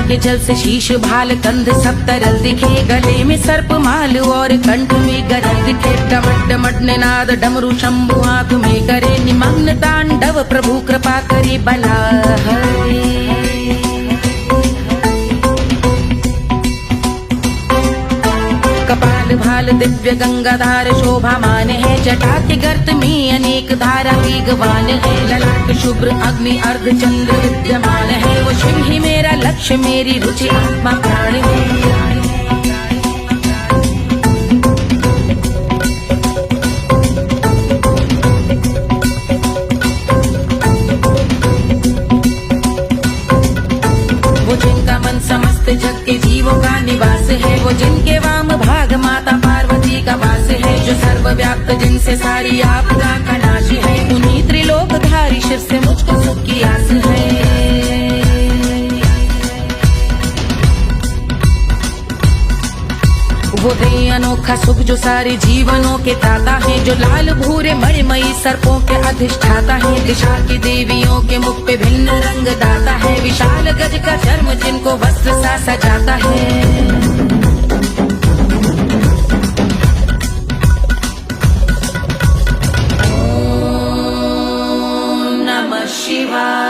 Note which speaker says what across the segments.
Speaker 1: के जल से शीश भाल कंध सब तरल दिखे, गले में सर्प माल और कंठ में गरल दिखे। डमट डमट निनाद डमरू शंभु हाथ में करे, निमग्न तांडव प्रभु कृपा करे बला हरे। कपाल भाल दिव्य गंगाधार शोभामान है, जटा के गर्त में अनेक धारा वेगवान है। ललाट शुभ्र अग्नि अर्ध चंद्र विद्यमान है, वो शिव ही मेरा लक्ष्य मेरी रुचि आत्मा प्राण है। वो जिनका मन समस्त जग के जीवों का निवास है, वो जिनके वाम भाग माता पार्वती का वास है। जो सर्वव्याप्त जिनसे सारी आपदा का नाश है, उन्हीं त्रिलोकधारी शिव से मुझको सुख की आस है। वो दे अनोखा सुख जो सारे जीवनों के ताता है, जो लाल भूरे मणिमयी सर्पों के अधिष्ठाता है। दिशा की देवियों के मुख पे भिन्न रंग दाता है, विशाल गज का चर्म जिनको वस्त्र सा सजाता है। ओम नमः शिवाय।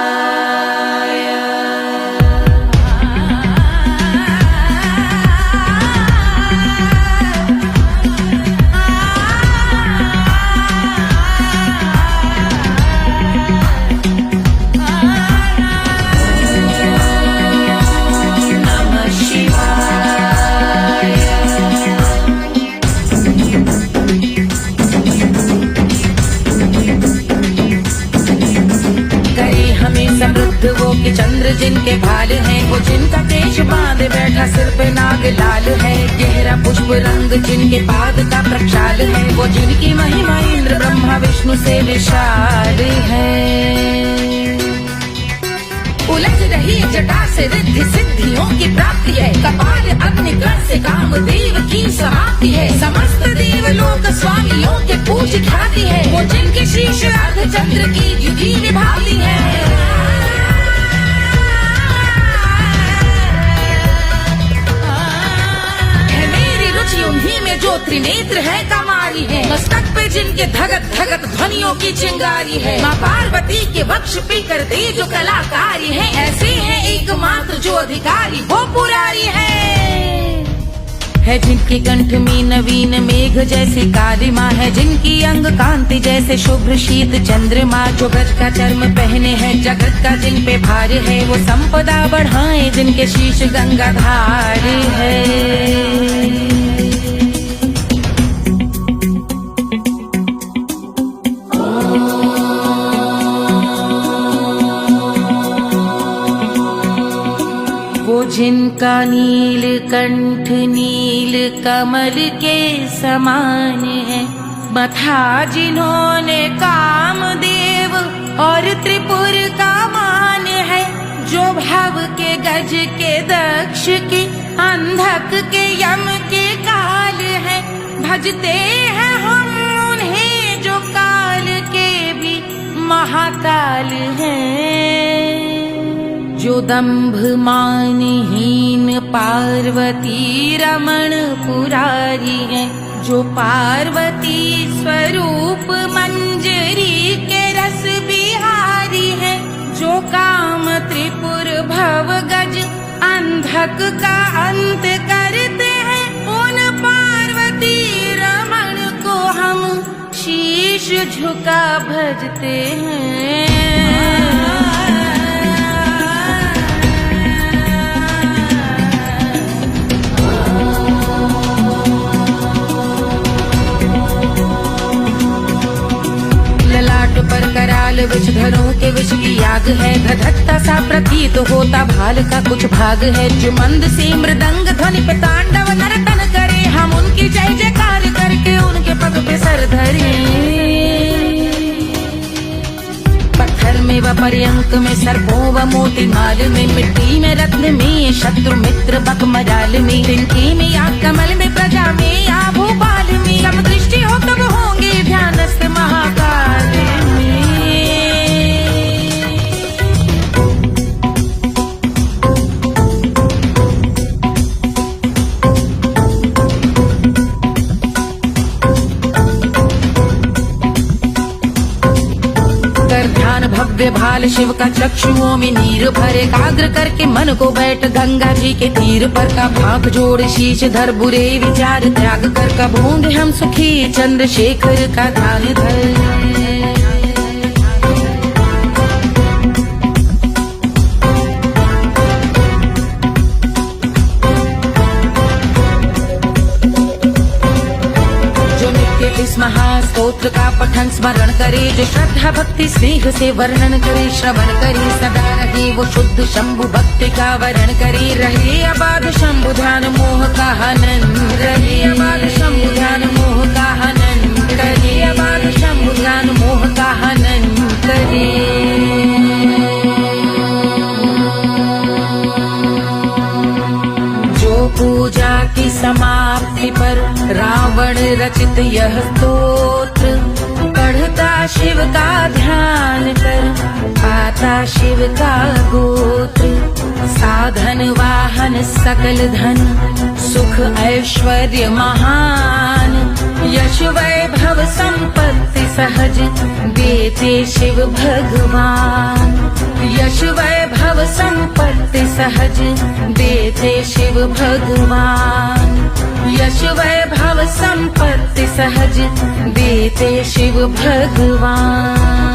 Speaker 1: समृद्ध वो के चंद्र जिनके भाल हैं, वो जिनका केश बांधे बैठा सिर पे नाग लाल है। गहरा पुष्प रंग जिनके पाद का प्रक्षाल है, वो जिनकी महिमा इंद्र ब्रह्मा विष्णु से विशाल है। उलझ रही जटा से रिद्धि सिद्धियों की प्राप्ति है, कपाल अग्निकण से कामदेव की समाप्ति है। समस्त देवलोक स्वामियों के पूज ख्याति है, वो जिनके शीश अर्ध चंद्र की युति निभाती है। उन्हीं में जो त्रिनेत्र है कमारी है, मस्तक पे जिनके धगत धगत ध्वनियों की चिंगारी है। माँ पार्वती के वक्ष पे करते जो कलाकारी है, ऐसे हैं एकमात्र जो अधिकारी वो पुरारी है। जिनके कंठ में नवीन मेघ जैसी काली माँ है, जिनकी अंग कांति जैसे शुभ्र शीत चंद्रमा। जो गज का चर्म पहने हैं जगत का जिन पे भार है, वो संपदा बढ़ाए जिनके शीश गंगाधार है। जिनका नील कंठ नील कमल के समान है, मथा जिन्होंने कामदेव और त्रिपुर का मान है। जो भव के गज के दक्ष के अंधक के यम के काल है, भजते हैं हम उन्हें जो काल के भी महाकाल हैं। जो दंभ मानहीन पार्वती रमण पुरारी है, जो पार्वती स्वरूप मंजरी के रस बिहारी है। जो काम त्रिपुर भव गज अंधक का अंत करते हैं, उन पार्वती रमण को हम शीश झुका भजते हैं। पर कराल विषधरों के विष की याग है, धधकता सा प्रतीत होता भाल का कुछ भाग है। जो मंद से मृदंग ध्वनि पे तांडव नर्तन करे, हम उनकी जय जयकार करके उनके पग पे सर धरे। पत्थर में व पर्यंक में सर्पों व मोती माल में, मिट्टी में रत्न में शत्रु मित्र बक मजाल में, तिनके में या कमल में प्रजा में या भोपाल में। सब दृष्टि हो तब होंगे ध्यानस्थ महाकाल में। सिर भाल शिव का चक्षुओं में नीर भरे, एकाग्र करके मन को बैठ गंगा जी के तीर पर, का भाग जोड़ शीश धर बुरे विचार त्याग कर, कब होंगे हम सुखी चंद्रशेखर का ध्यान धर। इस महास्तोत्र का पठन स्मरण करे, जो श्रद्धा भक्ति स्नेह से वर्णन करे, श्रवण करे सदा रहे वो शुद्ध शंभु भक्ति का वरण करे, रहे अबाध शंभु ध्यान मोह का हनन, रहे अबाध शंभु ध्यान मोह का हनन करे, अबाध शंभु ध्यान मोह का हनन करे। पूजा की समाप्ति पर रावण रचित यह स्तोत्र, पढ़ता शिव का ध्यान कर, पाता शिव का गोत्र, साधन वाहन सकल धन, सुख ऐश्वर्य महान, यश वैभव संपत्ति सहज देते शिव भगवान, यश वैभव संपत्ति सहज देते शिव भगवान, यश वैभव संपत्ति सहज देते शिव भगवान।